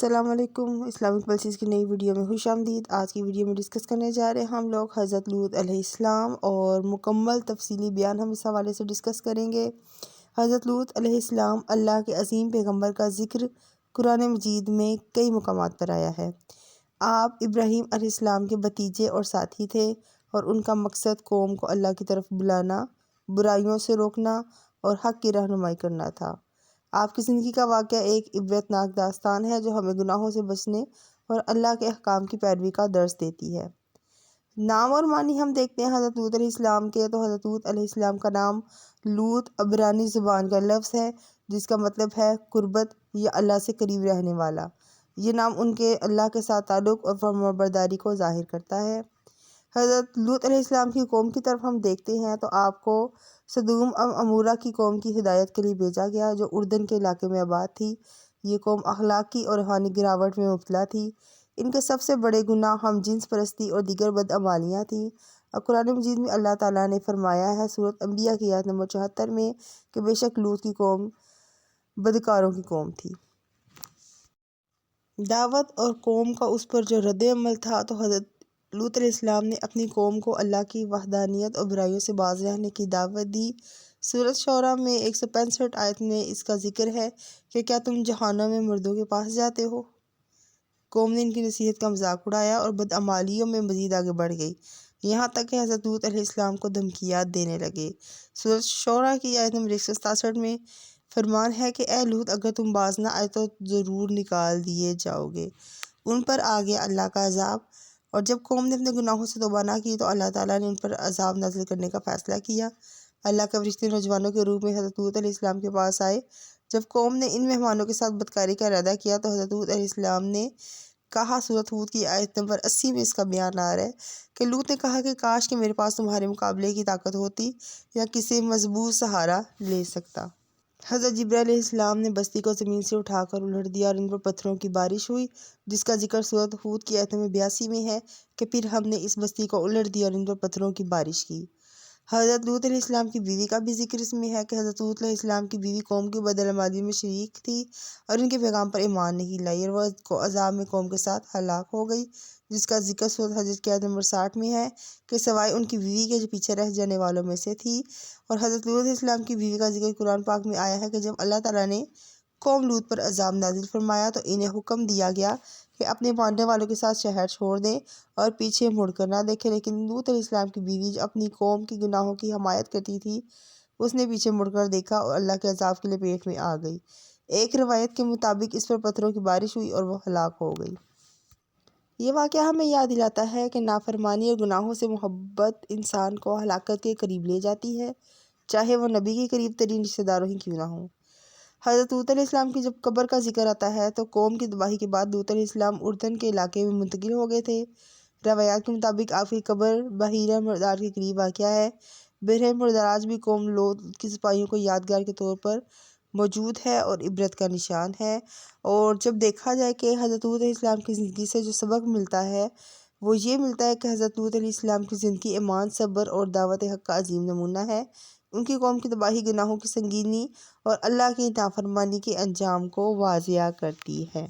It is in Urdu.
السلام علیکم۔ اسلامک پلسز کی نئی ویڈیو میں خوش آمدید۔ آج کی ویڈیو میں ڈسکس کرنے جا رہے ہیں ہم لوگ حضرت لوط علیہ السلام، اور مکمل تفصیلی بیان ہم اس حوالے سے ڈسکس کریں گے۔ حضرت لوط علیہ السلام اللہ کے عظیم پیغمبر کا ذکر قرآن مجید میں کئی مقامات پر آیا ہے۔ آپ ابراہیم علیہ السلام کے بھتیجے اور ساتھی تھے، اور ان کا مقصد قوم کو اللہ کی طرف بلانا، برائیوں سے روکنا اور حق کی رہنمائی کرنا تھا۔ آپ کی زندگی کا واقعہ ایک عبرتناک داستان ہے جو ہمیں گناہوں سے بچنے اور اللہ کے احکام کی پیروی کا درس دیتی ہے۔ نام اور معنی ہم دیکھتے ہیں حضرت لوط علیہ السلام کے، تو حضرت لوط علیہ السلام کا نام لوط عبرانی زبان کا لفظ ہے جس کا مطلب ہے قربت یا اللہ سے قریب رہنے والا۔ یہ نام ان کے اللہ کے ساتھ تعلق اور فرمانبرداری کو ظاہر کرتا ہے۔ حضرت لوط علیہ السلام کی قوم کی طرف ہم دیکھتے ہیں تو آپ کو سدوم عمورہ کی قوم کی ہدایت کے لیے بھیجا گیا، جو اردن کے علاقے میں آباد تھی۔ یہ قوم اخلاقی اور روحانی گراوٹ میں مبتلا تھی۔ ان کے سب سے بڑے گناہ ہم جنس پرستی اور دیگر بدعمالیاں تھیں۔ اور قرآن مجید میں اللہ تعالیٰ نے فرمایا ہے سورۃ انبیاء کی آیت نمبر 74 میں کہ بے شک لوط کی قوم بدکاروں کی قوم تھی۔ دعوت اور قوم کا اس پر جو رد عمل تھا، تو حضرت لوط علیہ السلام نے اپنی قوم کو اللہ کی وحدانیت اور برائیوں سے باز رہنے کی دعوت دی۔ سورۃ شعراء میں 165 آیت میں اس کا ذکر ہے کہ کیا تم جہنم میں مردوں کے پاس جاتے ہو؟ قوم نے ان کی نصیحت کا مذاق اڑایا اور بدعمالیوں میں مزید آگے بڑھ گئی، یہاں تک کہ حضرت لوط علیہ السلام کو دھمکیات دینے لگے۔ سورۃ شعراء کی آیت نمبر 167 میں فرمان ہے کہ اے لوط، اگر تم باز نہ آئے تو ضرور نکال دیے جاؤ گے۔ ان پر آ گیا اللہ کا عذاب، اور جب قوم نے اپنے گناہوں سے توبہ نہ کی تو اللہ تعالیٰ نے ان پر عذاب نازل کرنے کا فیصلہ کیا۔ اللہ کے فرشتے نوجوانوں کے روپ میں حضرت لوط علیہ السلام کے پاس آئے۔ جب قوم نے ان مہمانوں کے ساتھ بدکاری کا ارادہ کیا تو حضرت لوط علیہ السلام نے کہا، سورۃ ہود کی آیت نمبر 80 میں اس کا بیان آ رہا ہے کہ لوط نے کہا کہ کاش کہ میرے پاس تمہارے مقابلے کی طاقت ہوتی یا کسی مضبوط سہارا لے سکتا۔ حضرت جبرائیل علیہ السلام نے بستی کو زمین سے اٹھا کر الٹ دیا اور ان پر پتھروں کی بارش ہوئی، جس کا ذکر سورۃ ہود کی آیت نمبر 82 میں ہے کہ پھر ہم نے اس بستی کو الٹ دیا اور ان پر پتھروں کی بارش کی۔ حضرت لوط علیہ السلام کی بیوی کا بھی ذکر اس میں ہے کہ حضرت لوط علیہ السلام کی بیوی قوم کی بدعمالی میں شریک تھی اور ان کے پیغام پر ایمان نہیں لائی، اور وہ عذاب میں قوم کے ساتھ ہلاک ہو گئی، جس کا ذکر سورۃ حج کی آیت نمبر 60 میں ہے کہ سوائے ان کی بیوی کے جو پیچھے رہ جانے والوں میں سے تھی۔ اور حضرت لوط علیہ السلام کی بیوی کا ذکر قرآن پاک میں آیا ہے کہ جب اللہ تعالیٰ نے قوم لوط پر عذاب نازل فرمایا تو انہیں حکم دیا گیا کہ اپنے ماننے والوں کے ساتھ شہر چھوڑ دیں اور پیچھے مڑ کر نہ دیکھیں، لیکن لوط علیہ السلام کی بیوی جو اپنی قوم کی گناہوں کی حمایت کرتی تھی، اس نے پیچھے مڑ کر دیکھا اور اللہ کے عذاب کے لپیٹ میں آ گئی۔ ایک روایت کے مطابق اس پر پتھروں کی بارش ہوئی اور وہ ہلاک ہو گئی۔ یہ واقعہ ہمیں یاد دلاتا ہے کہ نافرمانی اور گناہوں سے محبت انسان کو ہلاکت کے قریب لے جاتی ہے، چاہے وہ نبی کے قریب ترین رشتہ داروں ہی کیوں نہ ہوں۔ حضرت لوط علیہ السلام کی جب قبر کا ذکر آتا ہے تو قوم کی تباہی کے بعد لوط علیہ السلام اردن کے علاقے میں منتقل ہو گئے تھے۔ روایات کے مطابق آپ کی قبر بحیرہ مردار کے قریب واقع ہے۔ بحیرہ مردار آج بھی قوم لوط کی سپاہیوں کو یادگار کے طور پر موجود ہے اور عبرت کا نشان ہے۔ اور جب دیکھا جائے کہ حضرت لوط علیہ السلام کی زندگی سے جو سبق ملتا ہے وہ یہ ملتا ہے کہ حضرت لوط علیہ السلام کی زندگی ایمان، صبر اور دعوت حق کا عظیم نمونہ ہے۔ ان کی قوم کی تباہی گناہوں کی سنگینی اور اللہ کی نافرمانی کے انجام کو واضح کرتی ہے۔